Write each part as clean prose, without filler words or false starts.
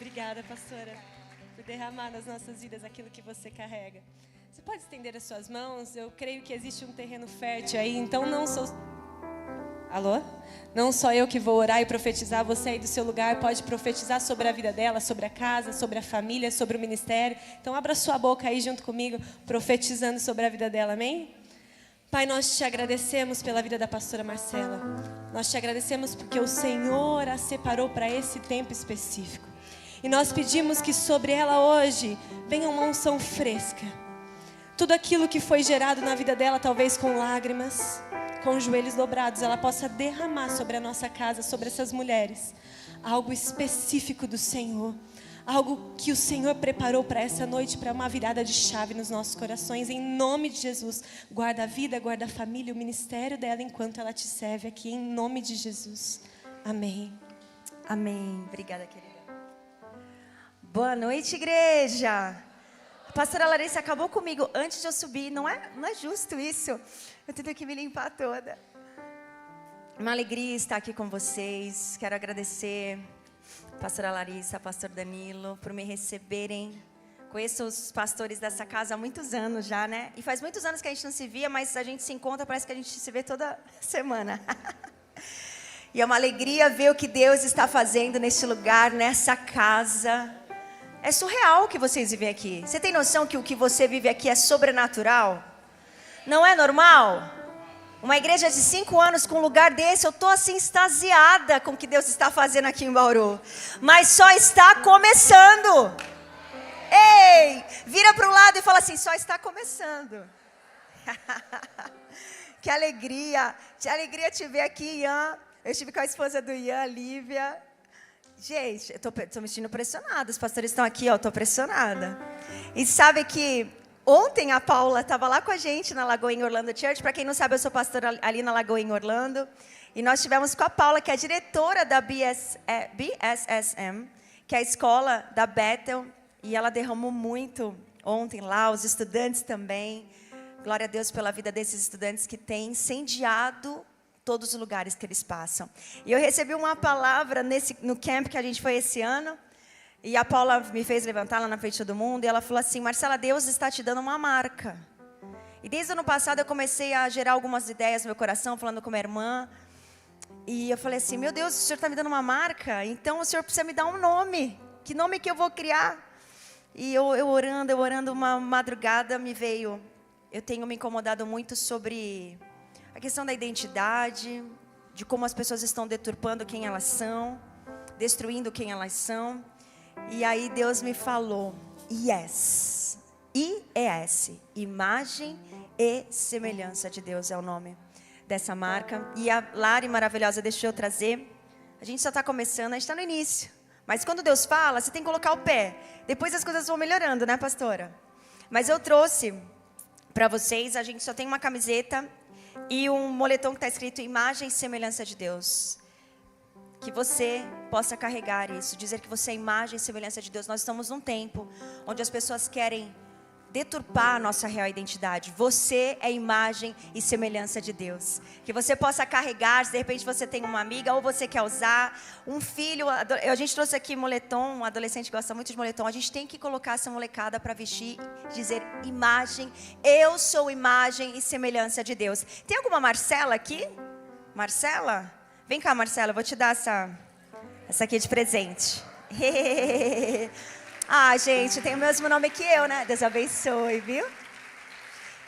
Obrigada, pastora, por derramar nas nossas vidas aquilo que você carrega. Você pode estender as suas mãos? Eu creio que existe um terreno fértil aí, então não sou... Alô? Não só eu que vou orar e profetizar, você aí do seu lugar pode profetizar sobre a vida dela, sobre a casa, sobre a família, sobre o ministério. Então abra sua boca aí junto comigo, profetizando sobre a vida dela, amém? Pai, nós te agradecemos pela vida da pastora Marcela. Nós te agradecemos porque o Senhor a separou para esse tempo específico. E nós pedimos que sobre ela hoje venha uma unção fresca. Tudo aquilo que foi gerado na vida dela, talvez com lágrimas, com os joelhos dobrados, ela possa derramar sobre a nossa casa, sobre essas mulheres, algo específico do Senhor. Algo que o Senhor preparou para essa noite, para uma virada de chave nos nossos corações. Em nome de Jesus, guarda a vida, guarda a família, o ministério dela enquanto ela te serve aqui, em nome de Jesus. Amém. Amém. Obrigada, querida. Boa noite, igreja. A pastora Larissa acabou comigo antes de eu subir. Não é justo isso. Eu tenho que me limpar toda. Uma alegria estar aqui com vocês. Quero agradecer pastora Larissa, pastor Danilo, por me receberem. Conheço os pastores dessa casa há muitos anos já, né? E faz muitos anos que a gente não se via, mas a gente se encontra, parece que a gente se vê toda semana. E é uma alegria ver o que Deus está fazendo neste lugar, nessa casa. É surreal o que vocês vivem aqui. Você tem noção que o que você vive aqui é sobrenatural? Não é normal? Uma igreja de 5 anos com um lugar desse, eu estou assim extasiada com o que Deus está fazendo aqui em Bauru. Mas só está começando. Ei, vira para o lado e fala assim, só está começando. Que alegria te ver aqui, Ian. Eu estive com a esposa do Ian, Lívia. Gente, eu estou me sentindo pressionada, os pastores estão aqui, eu estou pressionada. E sabe que... Ontem a Paula estava lá com a gente na Lagoinha Orlando Church. Para quem não sabe, eu sou pastora ali na Lagoinha Orlando. E nós estivemos com a Paula, que é a diretora da BSSM, que é a escola da Bethel. E ela derramou muito ontem lá, os estudantes também. Glória a Deus pela vida desses estudantes que têm incendiado todos os lugares que eles passam. E eu recebi uma palavra no camp que a gente foi esse ano. E a Paula me fez levantar lá na frente de todo mundo. E ela falou assim, Marcela, Deus está te dando uma marca. E desde o ano passado eu comecei a gerar algumas ideias no meu coração, falando com minha irmã. E eu falei assim, meu Deus, o Senhor está me dando uma marca? Então o Senhor precisa me dar um nome. Que nome que eu vou criar? E eu orando, uma madrugada me veio. Eu tenho me incomodado muito sobre a questão da identidade, de como as pessoas estão deturpando quem elas são, destruindo quem elas são. E aí Deus me falou, IES, I-E-S, imagem e semelhança de Deus é o nome dessa marca. E a Lari maravilhosa deixou eu trazer, a gente só está começando, a gente está no início. Mas quando Deus fala, você tem que colocar o pé, depois as coisas vão melhorando, né, pastora? Mas eu trouxe para vocês, a gente só tem uma camiseta e um moletom que está escrito imagem e semelhança de Deus. Que você possa carregar isso, dizer que você é imagem e semelhança de Deus. Nós estamos num tempo onde as pessoas querem deturpar a nossa real identidade. Você é imagem e semelhança de Deus. Que você possa carregar, se de repente você tem uma amiga ou você quer usar, um filho. A gente trouxe aqui moletom, um adolescente gosta muito de moletom. A gente tem que colocar essa molecada para vestir, dizer imagem, eu sou imagem e semelhança de Deus. Tem alguma Marcela aqui? Marcela? Vem cá, Marcela, eu vou te dar essa aqui de presente. Ah, gente, tem o mesmo nome que eu, né? Deus abençoe, viu?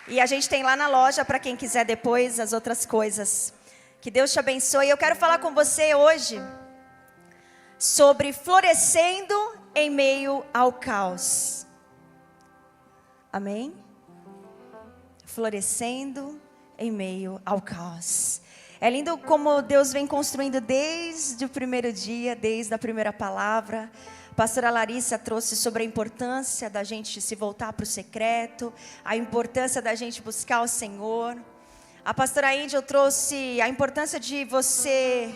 E a gente tem lá na loja, para quem quiser depois, as outras coisas. Que Deus te abençoe. Eu quero falar com você hoje sobre florescendo em meio ao caos. Amém? Florescendo em meio ao caos. É lindo como Deus vem construindo desde o primeiro dia, desde a primeira palavra. A pastora Larissa trouxe sobre a importância da gente se voltar para o secreto, a importância da gente buscar o Senhor. A pastora Angel trouxe a importância de você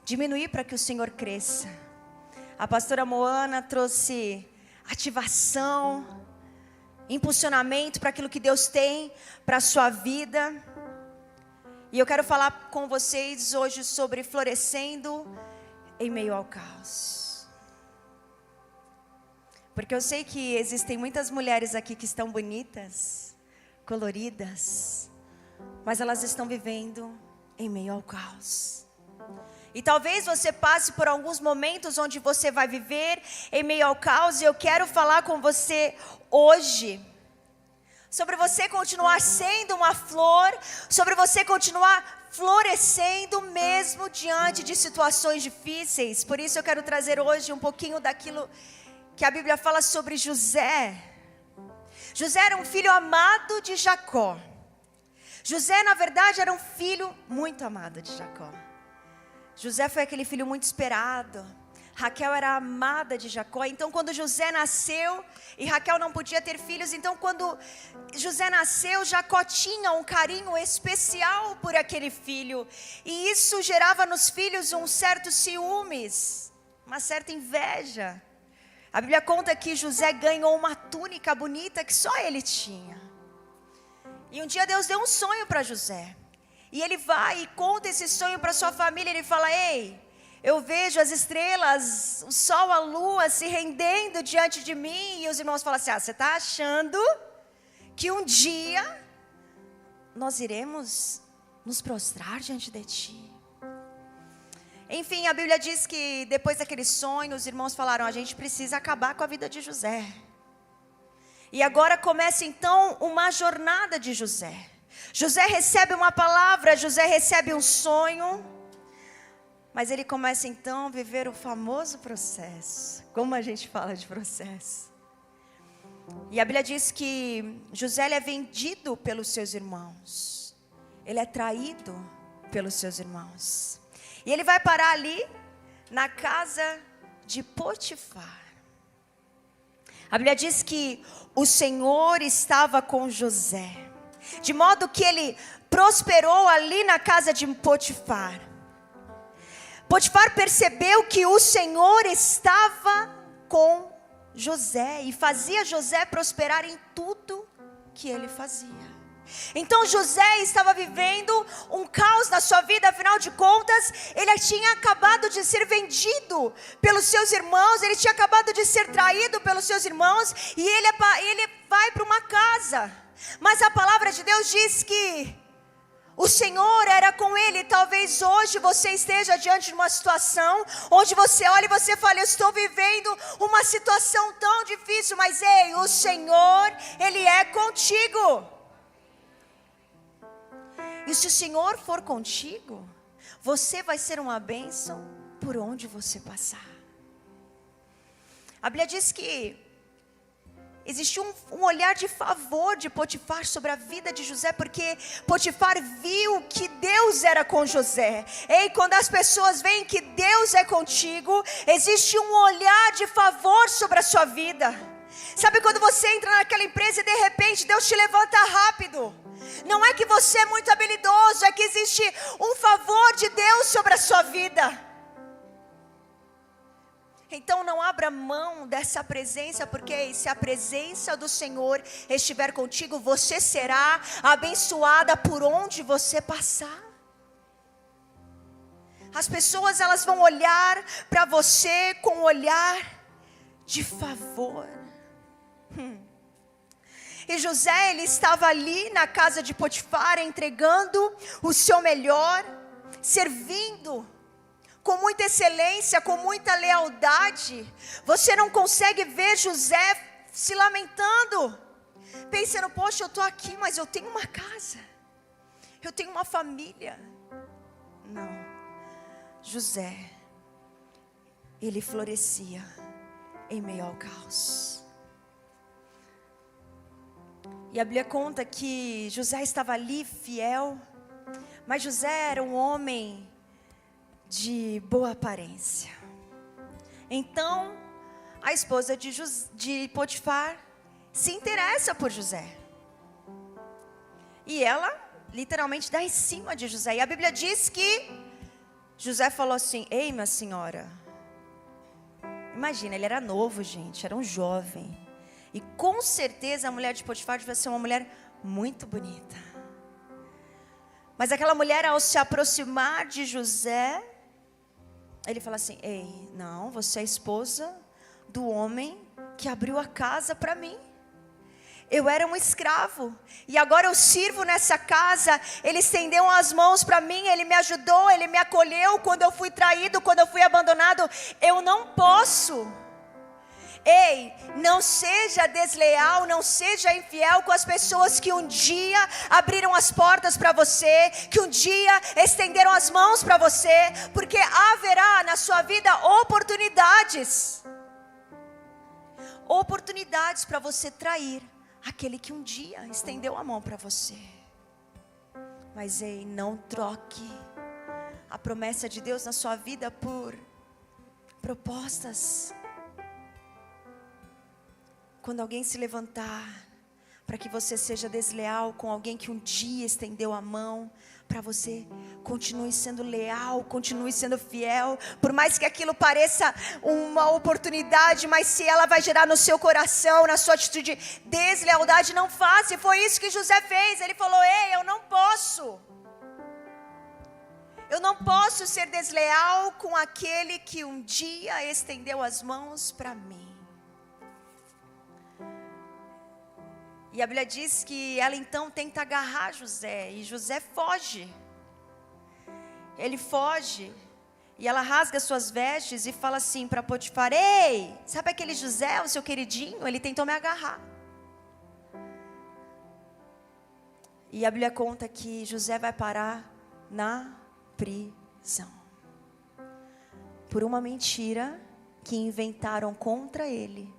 diminuir para que o Senhor cresça. A pastora Moana trouxe ativação, impulsionamento para aquilo que Deus tem para a sua vida. E eu quero falar com vocês hoje sobre florescendo em meio ao caos. Porque eu sei que existem muitas mulheres aqui que estão bonitas, coloridas, mas elas estão vivendo em meio ao caos. E talvez você passe por alguns momentos onde você vai viver em meio ao caos, e eu quero falar com você hoje sobre você continuar sendo uma flor, sobre você continuar florescendo mesmo diante de situações difíceis. Por isso eu quero trazer hoje um pouquinho daquilo que a Bíblia fala sobre José. José era um filho amado de Jacó. José, na verdade, era um filho muito amado de Jacó. José foi aquele filho muito esperado. Raquel era amada de Jacó. Então, quando José nasceu, e Raquel não podia ter filhos, então quando José nasceu, Jacó tinha um carinho especial por aquele filho. E isso gerava nos filhos um certo ciúmes, uma certa inveja. A Bíblia conta que José ganhou uma túnica bonita que só ele tinha. E um dia Deus deu um sonho para José. E ele vai e conta esse sonho para sua família. Ele fala: ei, eu vejo as estrelas, o sol, a lua se rendendo diante de mim. E os irmãos falam assim: você está achando que um dia nós iremos nos prostrar diante de ti? Enfim, a Bíblia diz que depois daquele sonho, os irmãos falaram: a gente precisa acabar com a vida de José. E agora começa então uma jornada de José. José recebe uma palavra, José recebe um sonho, mas ele começa então a viver o famoso processo. Como a gente fala de processo? E a Bíblia diz que José ele é vendido pelos seus irmãos. Ele é traído pelos seus irmãos. E ele vai parar ali na casa de Potifar. A Bíblia diz que o Senhor estava com José, de modo que ele prosperou ali na casa de Potifar. Potifar percebeu que o Senhor estava com José e fazia José prosperar em tudo que ele fazia. Então José estava vivendo um caos na sua vida. Afinal de contas, ele tinha acabado de ser vendido pelos seus irmãos, ele tinha acabado de ser traído pelos seus irmãos, e ele vai para uma casa. Mas a palavra de Deus diz que o Senhor era com ele. Talvez hoje você esteja diante de uma situação onde você olha e você fala: eu estou vivendo uma situação tão difícil, mas ei, o Senhor, Ele é contigo. E se o Senhor for contigo, você vai ser uma bênção por onde você passar. A Bíblia diz que existiu um olhar de favor de Potifar sobre a vida de José, porque Potifar viu que Deus era com José. Ei, quando as pessoas veem que Deus é contigo, existe um olhar de favor sobre a sua vida. Sabe quando você entra naquela empresa e de repente Deus te levanta rápido? Não é que você é muito habilidoso, é que existe um favor de Deus sobre a sua vida. Então não abra mão dessa presença, porque se a presença do Senhor estiver contigo, você será abençoada por onde você passar. As pessoas, elas vão olhar para você com um olhar de favor. E José, ele estava ali na casa de Potifar, entregando o seu melhor, servindo com muita excelência, com muita lealdade. Você não consegue ver José se lamentando, pensando: poxa, eu estou aqui, mas eu tenho uma casa, eu tenho uma família. Não, José, ele florescia em meio ao caos. E a Bíblia conta que José estava ali fiel, mas José era um homem de boa aparência. Então, a esposa de Potifar se interessa por José. E ela, literalmente, dá em cima de José. E a Bíblia diz que José falou assim: ei, minha senhora. Imagina, ele era novo, gente, era um jovem. E com certeza a mulher de Potifar devia ser uma mulher muito bonita. Mas aquela mulher, ao se aproximar de José, ele fala assim: ei, não, você é esposa do homem que abriu a casa para mim. Eu era um escravo, e agora eu sirvo nessa casa. Ele estendeu as mãos para mim, Ele me ajudou, Ele me acolheu quando eu fui traído, quando eu fui abandonado. Eu não posso. Ei, não seja desleal, não seja infiel com as pessoas que um dia abriram as portas para você, que um dia estenderam as mãos para você, porque haverá na sua vida oportunidades para você trair aquele que um dia estendeu a mão para você. Mas ei, não troque a promessa de Deus na sua vida por propostas. Quando alguém se levantar para que você seja desleal com alguém que um dia estendeu a mão para você, continue sendo leal, continue sendo fiel, por mais que aquilo pareça uma oportunidade, mas se ela vai gerar no seu coração, na sua atitude, deslealdade, não faça. E foi isso que José fez. Ele falou: ei, eu não posso ser desleal com aquele que um dia estendeu as mãos para mim. E a Bíblia diz que ela então tenta agarrar José, e José foge. Ele foge, e ela rasga suas vestes e fala assim para Potifar: ei, sabe aquele José, o seu queridinho? Ele tentou me agarrar. E a Bíblia conta que José vai parar na prisão. Por uma mentira que inventaram contra ele,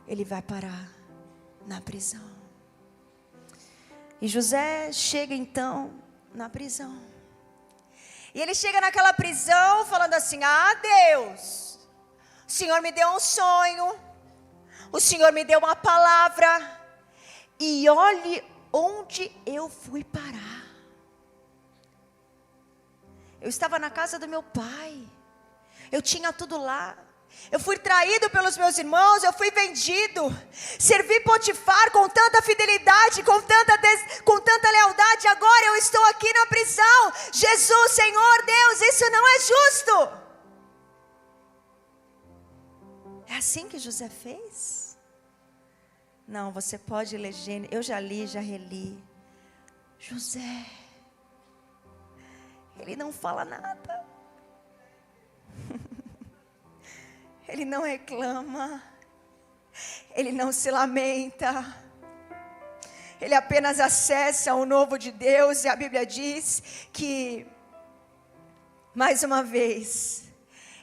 ele vai parar na prisão. E José chega então na prisão. E ele chega naquela prisão falando assim: ah, Deus, o Senhor me deu um sonho, o Senhor me deu uma palavra, e olhe onde eu fui parar. Eu estava na casa do meu pai, eu tinha tudo lá. Eu fui traído pelos meus irmãos, eu fui vendido, servi Potifar com tanta fidelidade, com tanta lealdade, agora eu estou aqui na prisão. Jesus, Senhor, Deus, isso não é justo. É assim que José fez? Não, você pode ler Gênesis, eu já li, já reli. José, ele não fala nada. Ele não reclama, ele não se lamenta, ele apenas acessa o novo de Deus. E a Bíblia diz que, mais uma vez,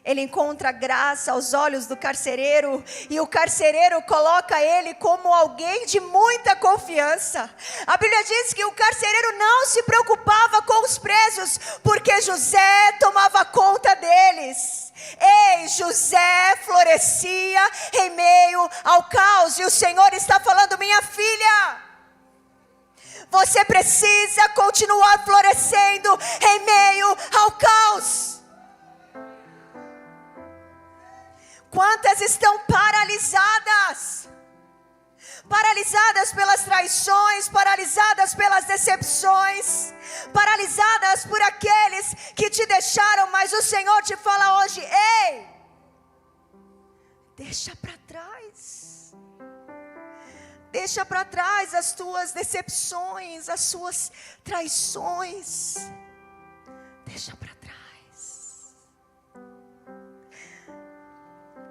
ele encontra graça aos olhos do carcereiro, e o carcereiro coloca ele como alguém de muita confiança. A Bíblia diz que o carcereiro não se preocupava com os presos, porque José tomava conta deles. Ei, José florescia em meio ao caos, e o Senhor está falando: minha filha, você precisa continuar florescendo em meio ao caos. Quantas estão paralisadas? Paralisadas pelas traições, paralisadas pelas decepções, paralisadas por aqueles que te deixaram, mas o Senhor te fala hoje: ei, deixa para trás. Deixa para trás as tuas decepções, as suas traições. Deixa para trás.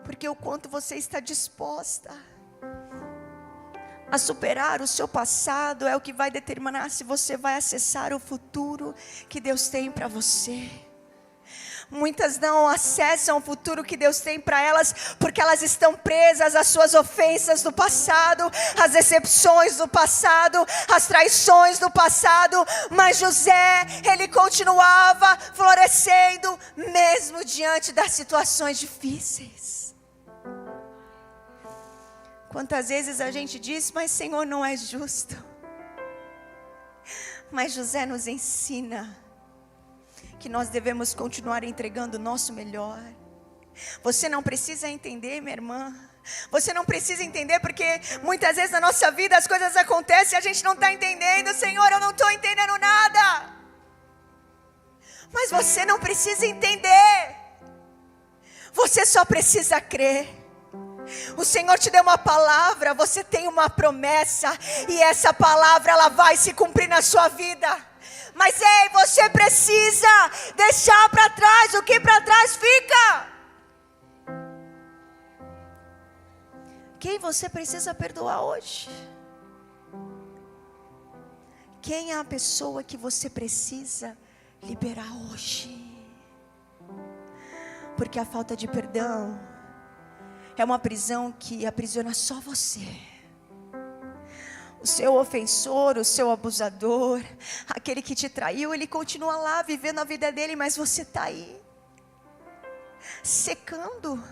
Porque o quanto você está disposta a superar o seu passado é o que vai determinar se você vai acessar o futuro que Deus tem para você. Muitas não acessam o futuro que Deus tem para elas, porque elas estão presas às suas ofensas do passado, às decepções do passado, às traições do passado. Mas José, ele continuava florescendo, mesmo diante das situações difíceis. Quantas vezes a gente diz: mas Senhor, não é justo. Mas José nos ensina que nós devemos continuar entregando o nosso melhor. Você não precisa entender, minha irmã. Você não precisa entender, porque muitas vezes na nossa vida as coisas acontecem e a gente não está entendendo. Senhor, eu não estou entendendo nada. Mas você não precisa entender. Você só precisa crer. O Senhor te deu uma palavra, você tem uma promessa, e essa palavra ela vai se cumprir na sua vida. Mas ei, você precisa deixar para trás o que para trás fica. Quem você precisa perdoar hoje? Quem é a pessoa que você precisa liberar hoje? Porque a falta de perdão é uma prisão que aprisiona só você. O seu ofensor, o seu abusador, aquele que te traiu, ele continua lá vivendo a vida dele, mas você está aí, secando.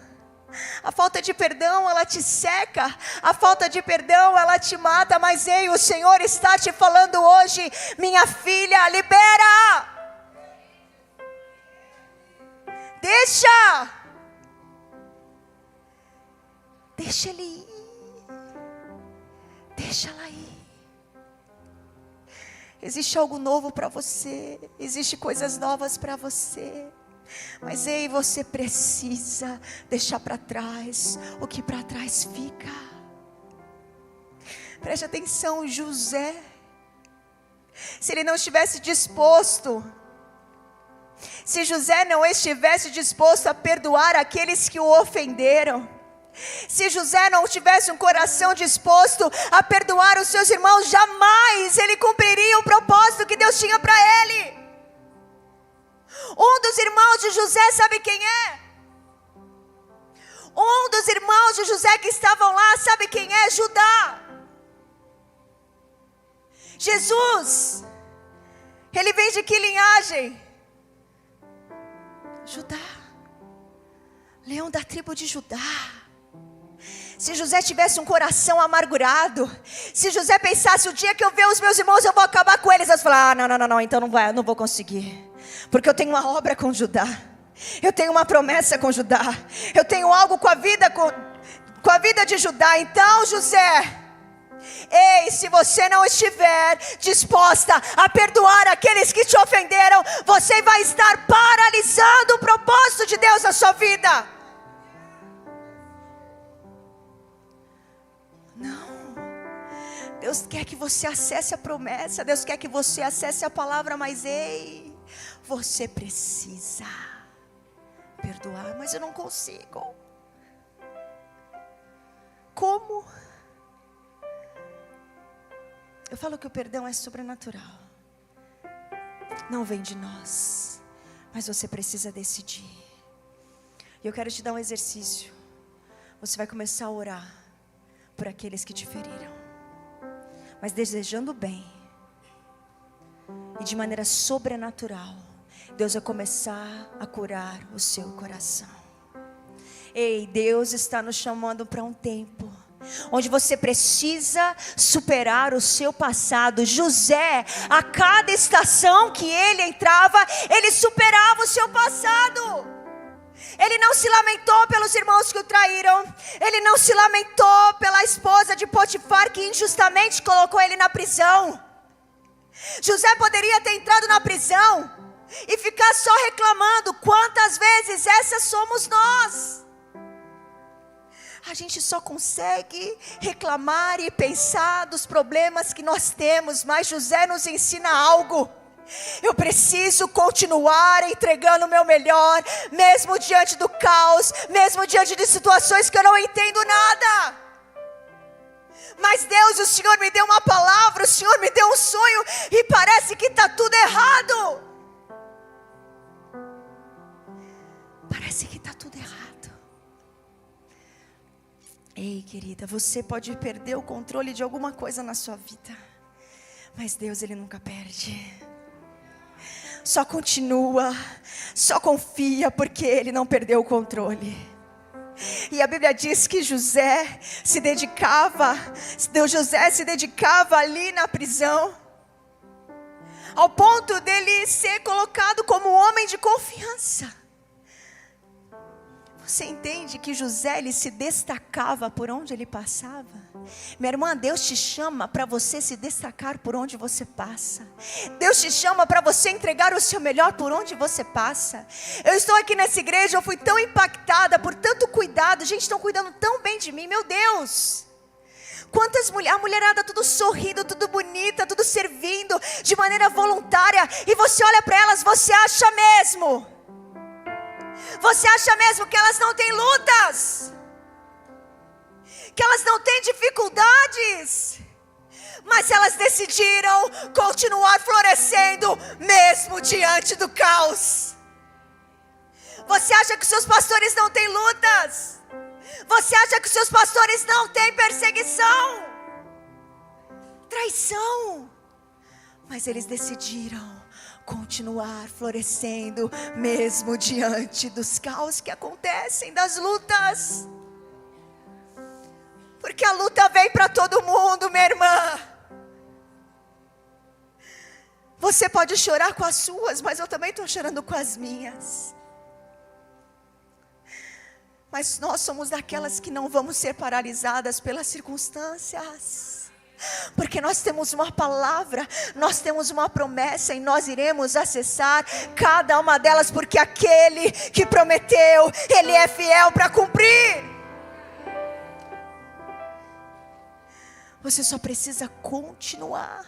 A falta de perdão, ela te seca. A falta de perdão, ela te mata. Mas ei, o Senhor está te falando hoje: minha filha, libera. Deixa ele ir. Deixa ela ir. Existe algo novo para você. Existe coisas novas para você. Mas ei, você precisa deixar para trás o que para trás fica. Preste atenção, José, se ele não estivesse disposto, se José não estivesse disposto a perdoar aqueles que o ofenderam, se José não tivesse um coração disposto a perdoar os seus irmãos, jamais ele cumpriria o propósito que Deus tinha para ele. Um dos irmãos de José, sabe quem é? Um dos irmãos de José que estavam lá, sabe quem é? Judá. Jesus, ele vem de que linhagem? Judá, leão da tribo de Judá. Se José tivesse um coração amargurado, se José pensasse: o dia que eu ver os meus irmãos eu vou acabar com eles, eles falaram: não, então não vou conseguir, porque eu tenho uma obra com Judá, eu tenho uma promessa com Judá, eu tenho algo com a vida de Judá. Então, José, ei, se você não estiver disposta a perdoar aqueles que te ofenderam, você vai estar paralisando o propósito de Deus na sua vida. Não, Deus quer que você acesse a promessa, Deus quer que você acesse a palavra, mas ei, você precisa perdoar. Mas eu não consigo. Como? Eu falo que o perdão é sobrenatural, não vem de nós, mas você precisa decidir. E eu quero te dar um exercício. Você vai começar a orar por aqueles que te feriram, mas desejando bem, e de maneira sobrenatural, Deus vai começar a curar o seu coração. Ei, Deus está nos chamando para um tempo onde você precisa superar o seu passado. José, a cada estação que ele entrava, ele superava o seu passado. Ele não se lamentou pelos irmãos que o traíram. Ele não se lamentou pela esposa de Potifar que injustamente colocou ele na prisão. José poderia ter entrado na prisão e ficar só reclamando. Quantas vezes essas somos nós? A gente só consegue reclamar e pensar dos problemas que nós temos, mas José nos ensina algo. Eu preciso continuar entregando o meu melhor, mesmo diante do caos, mesmo diante de situações que eu não entendo nada. Mas Deus, o Senhor me deu uma palavra, o Senhor me deu um sonho, e parece que está tudo errado. Parece que está tudo errado. Ei, querida, você pode perder o controle de alguma coisa na sua vida, mas Deus, Ele nunca perde. Só continua, só confia, porque Ele não perdeu o controle. E a Bíblia diz que José se dedicava ali na prisão, ao ponto dele ser colocado como um homem de confiança. Você entende que José, ele se destacava por onde ele passava? Minha irmã, Deus te chama para você se destacar por onde você passa. Deus te chama para você entregar o seu melhor por onde você passa. Eu estou aqui nessa igreja, eu fui tão impactada por tanto cuidado. Gente, estão cuidando tão bem de mim, meu Deus. Quantas mulheres, a mulherada tudo sorrindo, tudo bonita, tudo servindo de maneira voluntária. E você olha para elas, você acha mesmo? Você acha mesmo que elas não têm lutas? Que elas não têm dificuldades? Mas elas decidiram continuar florescendo mesmo diante do caos. Você acha que seus pastores não têm lutas? Você acha que seus pastores não têm perseguição? Traição? Mas eles decidiram continuar florescendo mesmo diante dos caos que acontecem, das lutas. Porque a luta vem para todo mundo, minha irmã. Você pode chorar com as suas, mas eu também estou chorando com as minhas. Mas nós somos daquelas que não vamos ser paralisadas pelas circunstâncias. Porque nós temos uma palavra, nós temos uma promessa e nós iremos acessar cada uma delas. Porque aquele que prometeu, Ele é fiel para cumprir. Você só precisa continuar.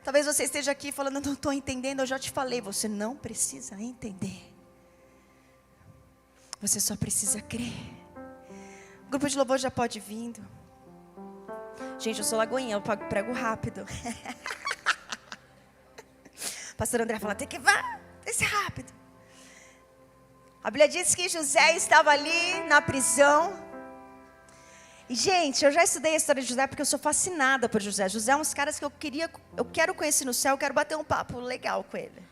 Talvez você esteja aqui falando, não estou entendendo, eu já te falei. Você não precisa entender. Você só precisa crer. O grupo de louvor já pode vindo. Gente, eu sou lagoinha, eu prego rápido. Pastor André fala, tem que ser rápido. A Bíblia diz que José estava ali na prisão. E gente, eu já estudei a história de José porque eu sou fascinada por José. José é um dos caras que eu quero conhecer no céu, eu quero bater um papo legal com ele.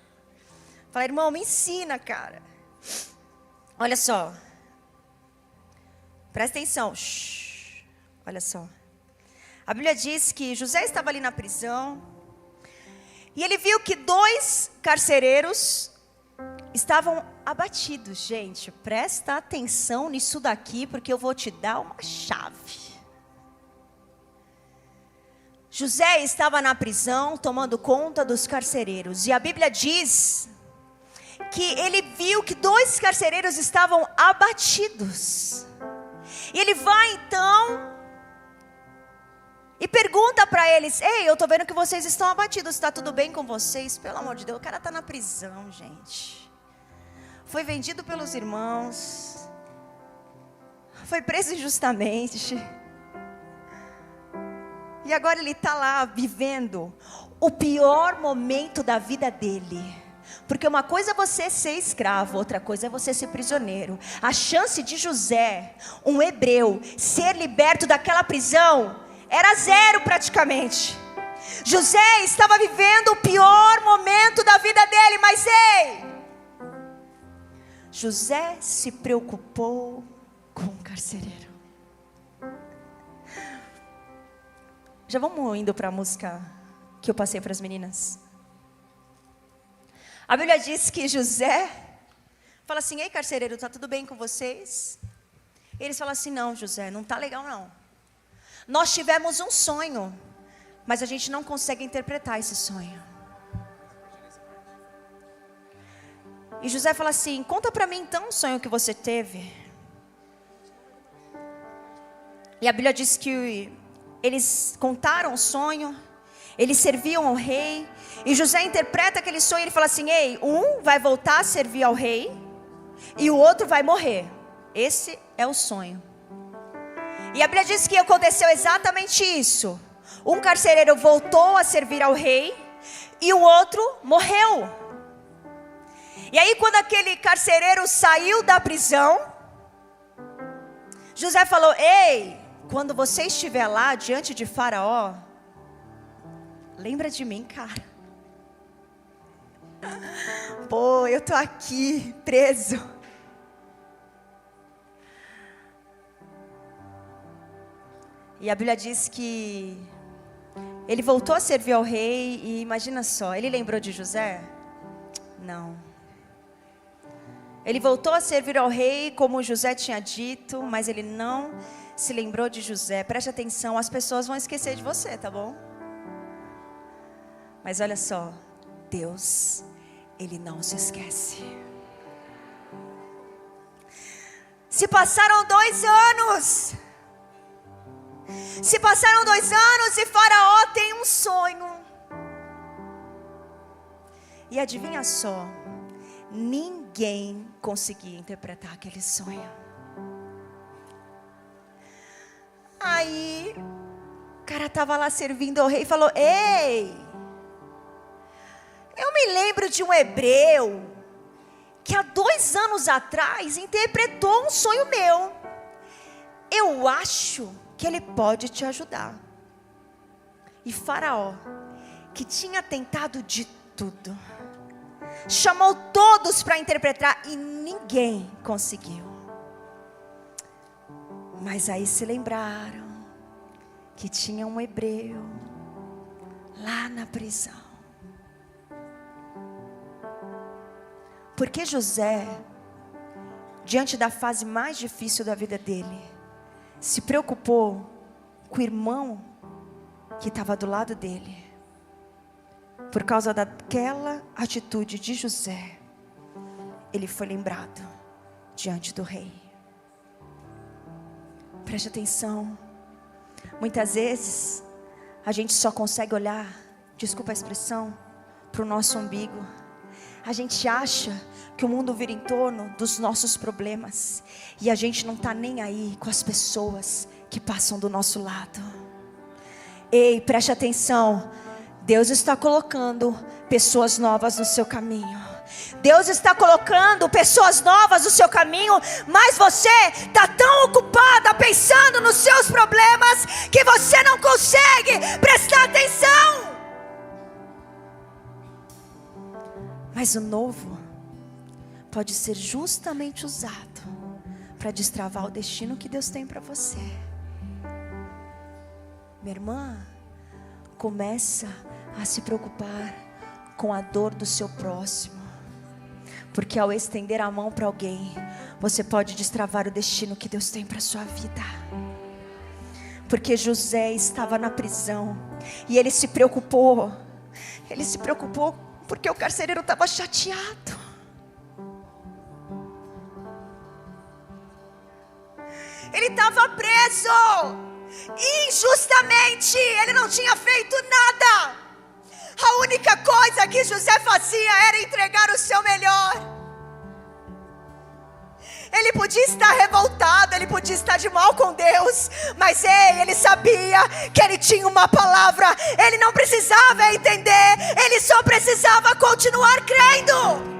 Falei, irmão, me ensina, cara. Olha só, presta atenção, olha só. A Bíblia diz que José estava ali na prisão, e ele viu que 2 carcereiros estavam abatidos. Gente, presta atenção nisso daqui, porque eu vou te dar uma chave. José estava na prisão, tomando conta dos carcereiros, e a Bíblia diz que ele viu que 2 carcereiros estavam abatidos. E ele vai então e pergunta para eles, ei, eu estou vendo que vocês estão abatidos, está tudo bem com vocês? Pelo amor de Deus, o cara está na prisão, gente. Foi vendido pelos irmãos, foi preso injustamente, e agora ele está lá vivendo o pior momento da vida dele. Porque uma coisa é você ser escravo, outra coisa é você ser prisioneiro. A chance de José, um hebreu, ser liberto daquela prisão era 0 praticamente. José estava vivendo o pior momento da vida dele, mas ei, José se preocupou com o carcereiro. Já vamos indo para a música que eu passei para as meninas. A Bíblia diz que José fala assim, ei carcereiro, está tudo bem com vocês? Eles falam assim, não José, não está legal não. Nós tivemos um sonho, mas a gente não consegue interpretar esse sonho. E José fala assim, conta para mim então o sonho que você teve. E a Bíblia diz que eles contaram o sonho, eles serviam ao rei. E José interpreta aquele sonho e ele fala assim, ei, um vai voltar a servir ao rei e o outro vai morrer. Esse é o sonho. E a Bíblia diz que aconteceu exatamente isso. Um carcereiro voltou a servir ao rei e o outro morreu. E aí quando aquele carcereiro saiu da prisão, José falou, ei, quando você estiver lá diante de Faraó, lembra de mim, cara. Pô, eu tô aqui preso. E a Bíblia diz que ele voltou a servir ao rei. E imagina só, ele lembrou de José? Não. Ele voltou a servir ao rei como José tinha dito, mas ele não se lembrou de José. Preste atenção, as pessoas vão esquecer de você, tá bom? Mas olha só, Deus, Ele não se esquece. Se passaram 2 anos. Se passaram 2 anos e Faraó tem um sonho. E adivinha só, ninguém conseguia interpretar aquele sonho. Aí, o cara estava lá servindo ao rei e falou: ei, eu me lembro de um hebreu que há 2 anos atrás interpretou um sonho meu. Eu acho que ele pode te ajudar. E Faraó, que tinha tentado de tudo, chamou todos para interpretar e ninguém conseguiu. Mas aí se lembraram que tinha um hebreu lá na prisão. Porque José, diante da fase mais difícil da vida dele, se preocupou com o irmão que estava do lado dele. Por causa daquela atitude de José, ele foi lembrado diante do rei. Preste atenção. Muitas vezes a gente só consegue olhar, desculpa a expressão, para o nosso umbigo. A gente acha que o mundo vira em torno dos nossos problemas, e a gente não está nem aí com as pessoas que passam do nosso lado. Ei, preste atenção. Deus está colocando pessoas novas no seu caminho. Deus está colocando pessoas novas no seu caminho, mas você está tão ocupada pensando nos seus problemas que você não consegue prestar atenção. Mas o novo pode ser justamente usado para destravar o destino que Deus tem para você. Minha irmã, começa a se preocupar com a dor do seu próximo, porque ao estender a mão para alguém, você pode destravar o destino que Deus tem para a sua vida. Porque José estava na prisão e ele se preocupou porque o carcereiro estava chateado. Ele estava preso injustamente, ele não tinha feito nada. A única coisa que José fazia era entregar o seu melhor. Ele podia estar revoltado, ele podia estar de mal com Deus, mas ele sabia que ele tinha uma palavra. Ele não precisava entender, ele só precisava continuar crendo.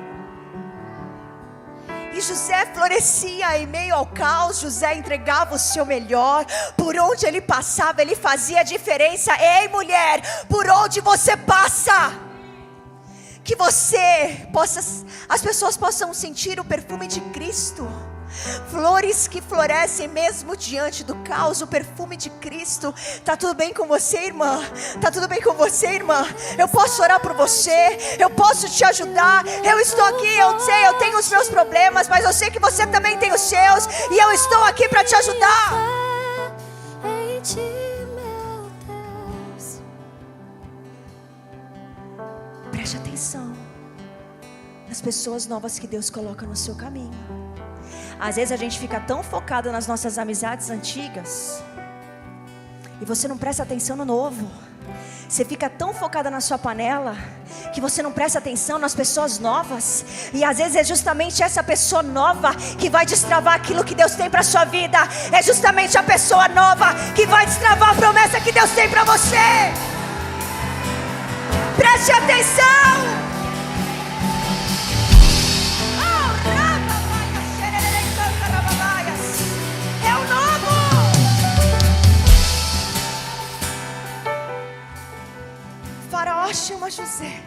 E José florescia em meio ao caos. José entregava o seu melhor. Por onde ele passava, ele fazia a diferença. Ei, mulher, por onde você passa, que as pessoas possam sentir o perfume de Cristo. Flores que florescem mesmo diante do caos, o perfume de Cristo. Tá tudo bem com você, irmã? Tá tudo bem com você, irmã? Eu posso orar por você, eu posso te ajudar. Eu estou aqui, eu sei, eu tenho os meus problemas, mas eu sei que você também tem os seus, e eu estou aqui para te ajudar. Preste atenção nas pessoas novas que Deus coloca no seu caminho. Às vezes a gente fica tão focado nas nossas amizades antigas e você não presta atenção no novo. Você fica tão focada na sua panela que você não presta atenção nas pessoas novas. E às vezes é justamente essa pessoa nova que vai destravar aquilo que Deus tem para a sua vida. É justamente a pessoa nova que vai destravar a promessa que Deus tem para você. Preste atenção. Faraó chama José.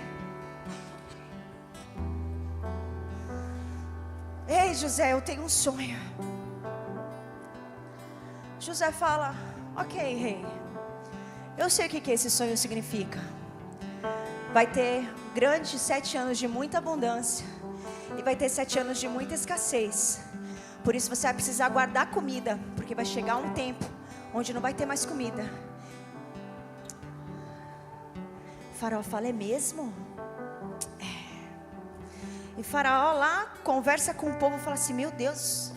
Ei, José, eu tenho um sonho. José fala: ok, rei, eu sei o que esse sonho significa. Vai ter grandes 7 anos de muita abundância, E vai ter 7 anos de muita escassez. Por isso você vai precisar guardar comida, porque vai chegar um tempo onde não vai ter mais comida. O faraó fala, é mesmo? E Faraó lá conversa com o povo e fala assim, meu Deus.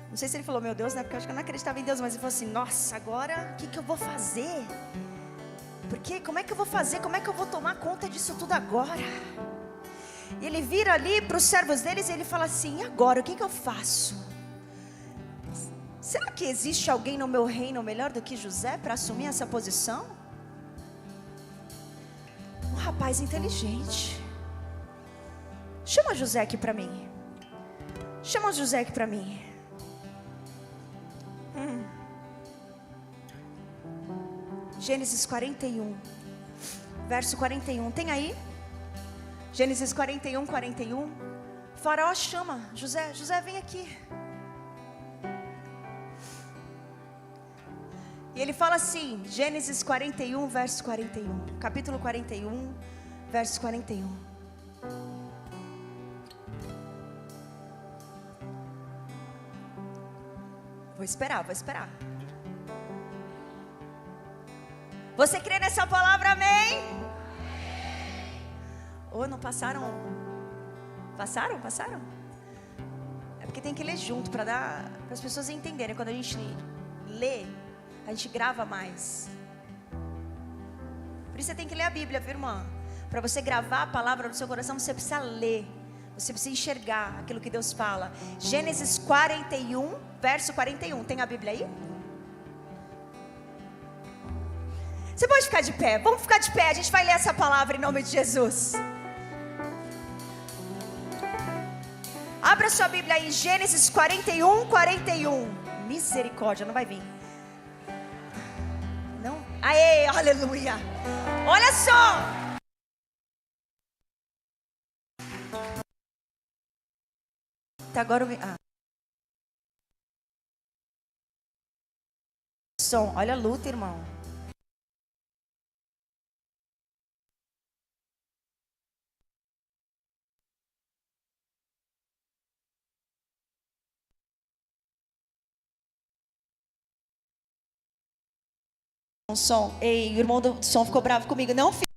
Não sei se ele falou meu Deus, né? Porque eu acho que eu não acreditava em Deus. Mas ele falou assim, nossa, agora o que eu vou fazer? Porque como é que eu vou fazer? Como é que eu vou tomar conta disso tudo agora? E ele vira ali para os servos deles e ele fala assim, e agora o que eu faço? Será que existe alguém no meu reino melhor do que José para assumir essa posição? Um rapaz inteligente. Chama José aqui para mim. Chama José aqui para mim. Gênesis 41, verso 41. Tem aí? Gênesis 41, 41. Faraó chama José. José, vem aqui. E ele fala assim, Gênesis 41, verso 41. Capítulo 41, verso 41. Vou esperar. Você crê nessa palavra, amém? Ou não passaram? Passaram? É porque tem que ler junto para as pessoas entenderem. Quando a gente lê, a gente grava mais. Por isso você tem que ler a Bíblia, viu, irmã? Para você gravar a palavra no seu coração, você precisa ler. Você precisa enxergar aquilo que Deus fala. Gênesis 41, verso 41. Tem a Bíblia aí? Você pode ficar de pé. Vamos ficar de pé. A gente vai ler essa palavra em nome de Jesus. Abra sua Bíblia aí. Gênesis 41, 41. Misericórdia, não vai vir. Não? Aê, aleluia. Olha só. Agora som, olha a luta, irmão. Som. Ei, o irmão do som ficou bravo comigo. Não fica.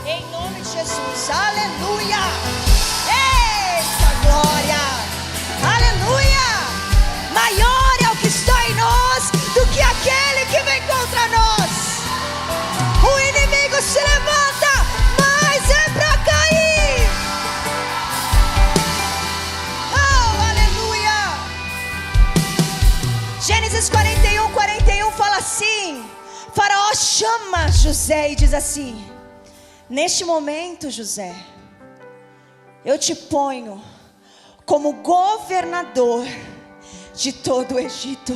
Em nome de Jesus, aleluia. Eita glória, aleluia. Maior é o que está em nós do que aquele que vem contra nós. O inimigo se levanta, mas é para cair. Oh, aleluia. Gênesis 41, 41 fala assim. Faraó chama José e diz assim: neste momento, José, eu te ponho como governador de todo o Egito.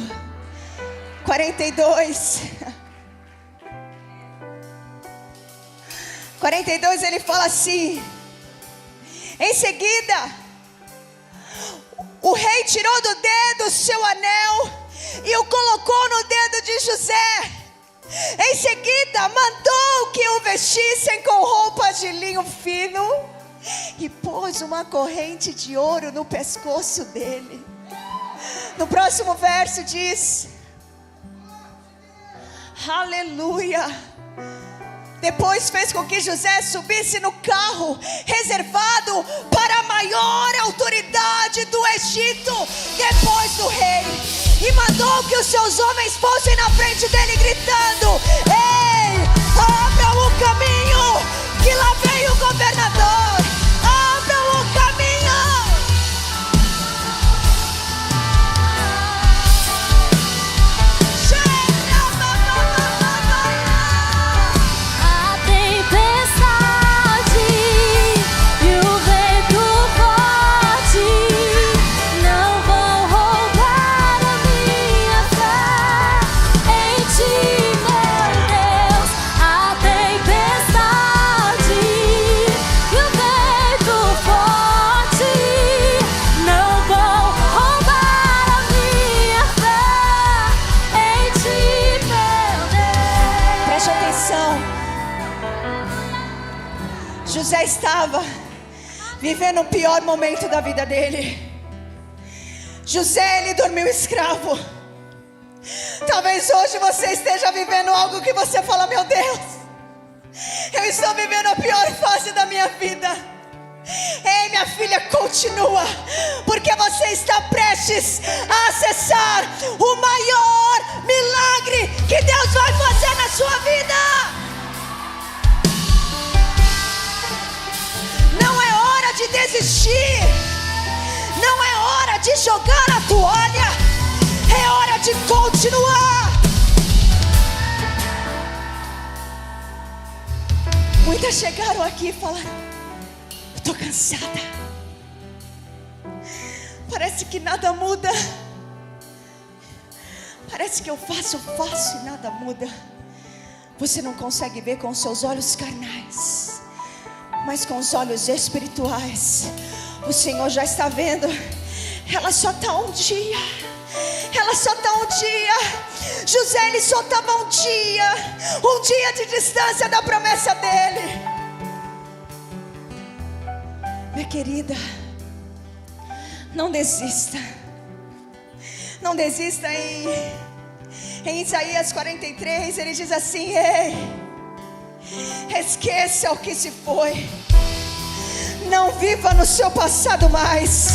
42 ele fala assim: em seguida, o rei tirou do dedo o seu anel e o colocou no dedo de José. Em seguida, mandou que o vestissem com roupas de linho fino e pôs uma corrente de ouro no pescoço dele. No próximo verso diz: aleluia. Depois fez com que José subisse no carro reservado para a maior autoridade do Egito, depois do rei, e mandou que os seus homens fossem na frente dele gritando: ei, abram o caminho, que lá vem o governador, abram o caminho. José estava vivendo o pior momento da vida dele. José, ele dormiu escravo. Talvez hoje você esteja vivendo algo que você fala: meu Deus, eu estou vivendo a pior fase da minha vida. Ei, minha filha, continua, porque você está prestes a acessar o maior milagre que Deus vai fazer na sua vida. Não é hora de desistir, não é hora de jogar a toalha, é hora de continuar. Muitas chegaram aqui e falaram: eu estou cansada, parece que nada muda, parece que eu faço e nada muda. Você não consegue ver com os seus olhos carnais, mas com os olhos espirituais, o Senhor já está vendo. Ela só está um dia, ela só está um dia. José, ele só estava um dia de distância da promessa dele. Minha querida, não desista. Não desista. Em Isaías 43 ele diz assim: ei, esqueça o que se foi, não viva no seu passado mais,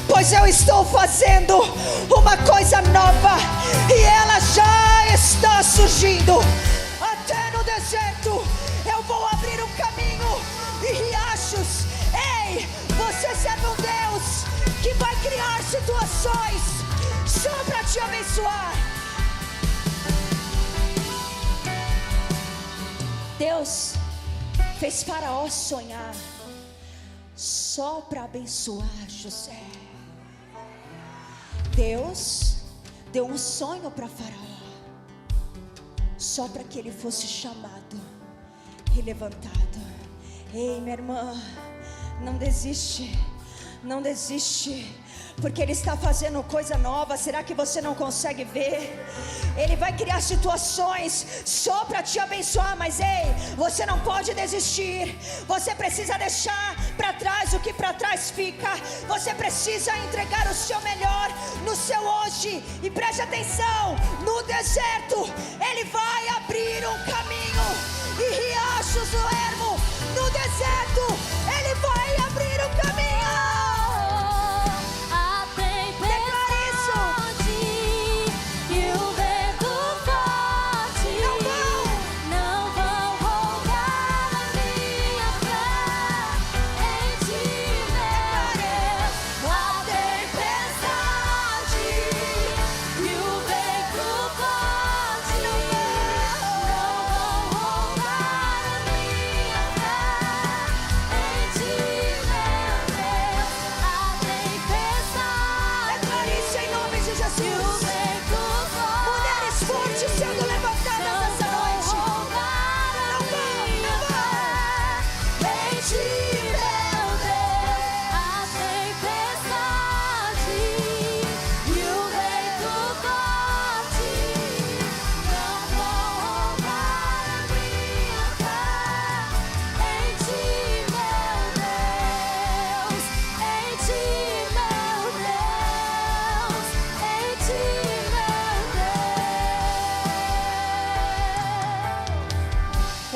pois eu estou fazendo uma coisa nova e ela já está surgindo. Até no deserto eu vou abrir um caminho e riachos. Ei, você serve um Deus que vai criar situações só para te abençoar. Deus fez Faraó sonhar só para abençoar José. Deus deu um sonho para Faraó só para que ele fosse chamado e levantado. Ei, minha irmã, não desiste, não desiste, porque Ele está fazendo coisa nova. Será que você não consegue ver? Ele vai criar situações só para te abençoar. Mas ei, você não pode desistir. Você precisa deixar para trás o que para trás fica. Você precisa entregar o seu melhor no seu hoje. E preste atenção, no deserto Ele vai abrir um caminho e riachos no ermo. No deserto Ele vai abrir um caminho.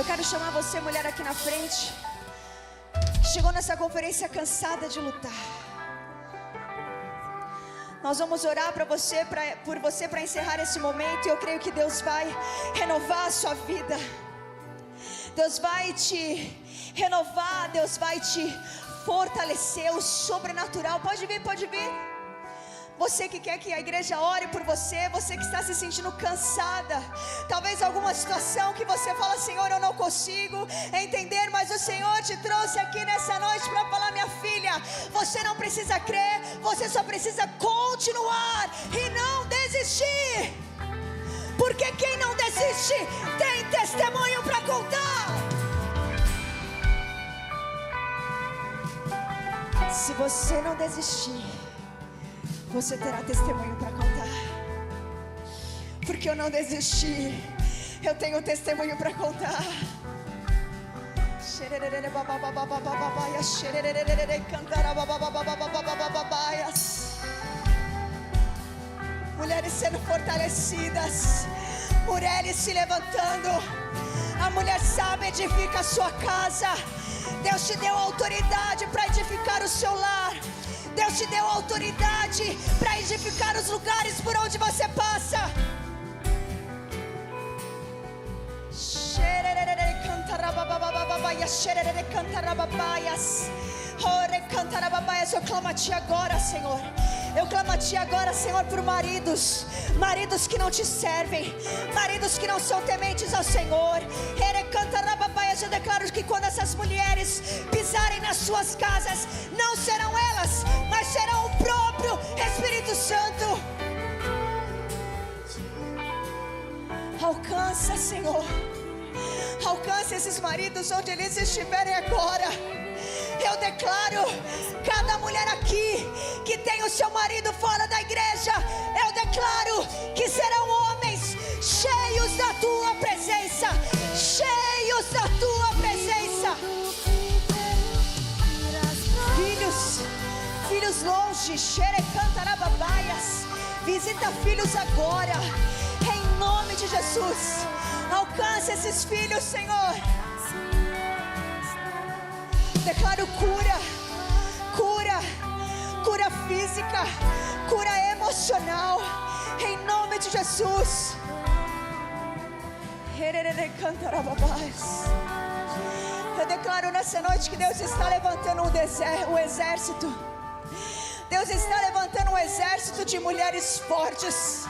Eu quero chamar você, mulher, aqui na frente, que chegou nessa conferência cansada de lutar. Nós vamos orar por você para encerrar esse momento. E eu creio que Deus vai renovar a sua vida. Deus vai te renovar. Deus vai te fortalecer. O sobrenatural. Pode vir, pode vir. Você que quer que a igreja ore por você. Você que está se sentindo cansada. Talvez alguma situação que você fala: Senhor, eu não consigo entender, mas o Senhor te trouxe aqui nessa noite para falar: minha filha, você não precisa crer, você só precisa continuar e não desistir. Porque quem não desiste tem testemunho para contar. Se você não desistir, você terá testemunho para contar. Porque eu não desisti, eu tenho testemunho para contar. Mulheres sendo fortalecidas, mulheres se levantando. A mulher sábia edifica a sua casa. Deus te deu autoridade para edificar o seu lar. Deus te deu autoridade para edificar os lugares por onde você passa. Eu clamo a ti agora, Senhor. Eu clamo a ti agora, Senhor, por maridos que não te servem, maridos que não são tementes ao Senhor. Eu declaro que quando essas mulheres pisarem nas suas casas, não serão elas, mas serão o próprio Espírito Santo. Alcança, Senhor. Alcance esses maridos onde eles estiverem agora. Eu declaro, cada mulher aqui que tem o seu marido fora da igreja, eu declaro que serão homens cheios da tua presença. Cheios da tua presença. Filhos longe, xerecantarababaias. Visita filhos agora, em nome de Jesus. Alcance esses filhos, Senhor. Declaro cura física, cura emocional, em nome de Jesus. Eu declaro nessa noite que Deus está levantando um exército. Deus está levantando um exército de mulheres fortes,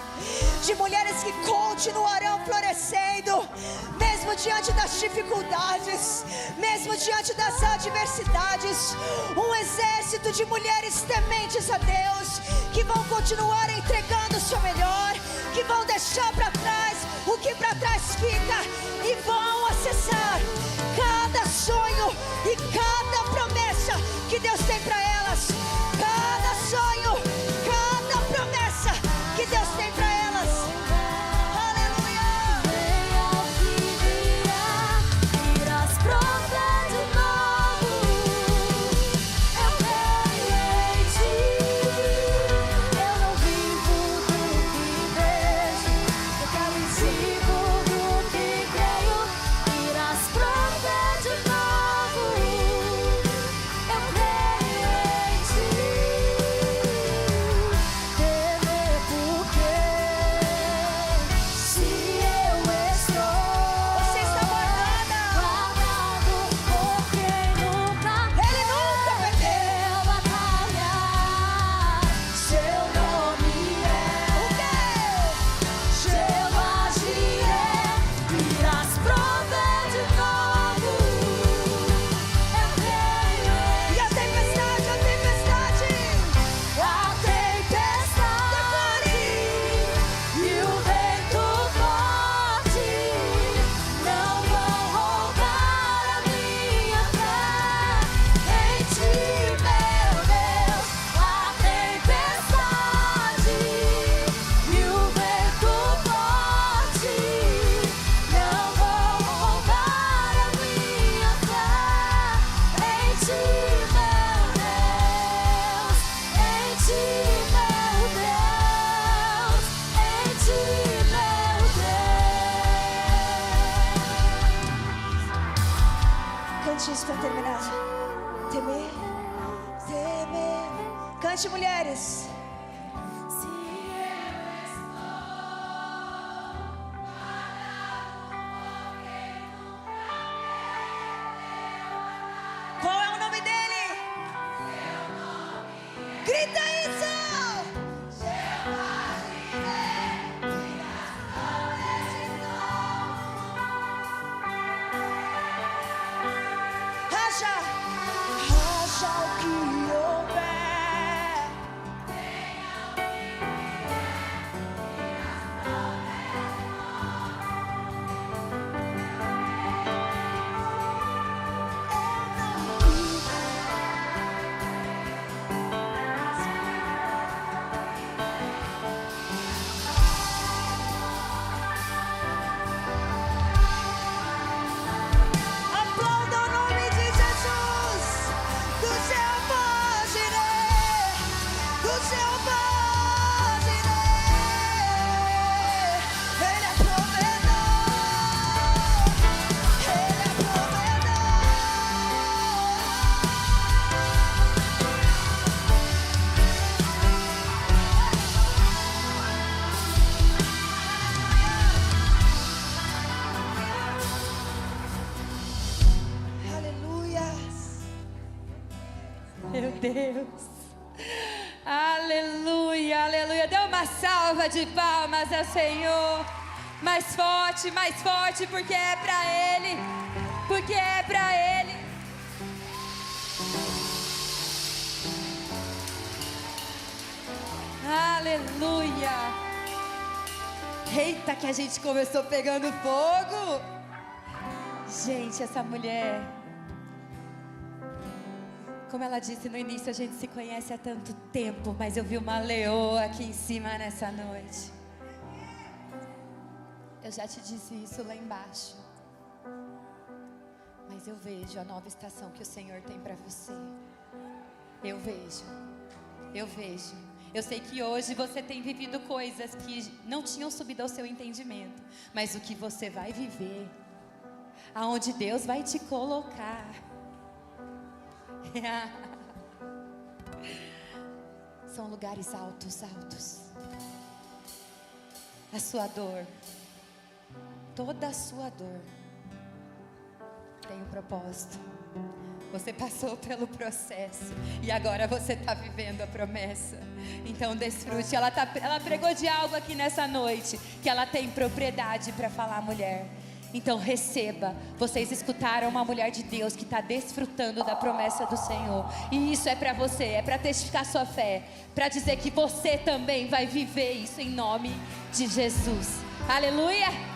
de mulheres que continuarão florescendo, mesmo diante das dificuldades, mesmo diante das adversidades. Um exército de mulheres tementes a Deus, que vão continuar entregando o seu melhor, que vão deixar para trás o que para trás fica e vão acessar cada sonho e cada promessa que Deus tem para elas. Cada sonho, cada promessa que Deus tem para elas. Aleluia. Irás brotar de novo. Eu creio em ti. Eu não vivo do que vejo, eu caminho do que minutinhos para terminar. Temer, temer. Cante, mulheres. Qual é o nome dele? Grita isso! Raja, raja o que houver. Aplauda o nome de Jesus. Do céu pode ir, do céu pode ir. Ele é provedor, ele é provedor. Aleluia. Meu Deus. Aleluia, aleluia. Dê uma salva de palmas ao Senhor. Mais forte, porque é pra Ele. Porque é pra Ele. Aleluia. Eita, que a gente começou pegando fogo. Gente, essa mulher, como ela disse no início, a gente se conhece há tanto tempo, mas eu vi uma leoa aqui em cima nessa noite. Eu já te disse isso lá embaixo, mas eu vejo a nova estação que o Senhor tem para você. Eu vejo. Eu sei que hoje você tem vivido coisas que não tinham subido ao seu entendimento, mas o que você vai viver, aonde Deus vai te colocar, são lugares altos. A sua dor, toda a sua dor tem um propósito. Você passou pelo processo e agora você está vivendo a promessa. Então desfrute. Ela pregou de algo aqui nessa noite, que ela tem propriedade para falar, mulher. Então receba. Vocês escutaram uma mulher de Deus que está desfrutando da promessa do Senhor. E isso é para você, é para testificar sua fé, para dizer que você também vai viver isso em nome de Jesus. Aleluia!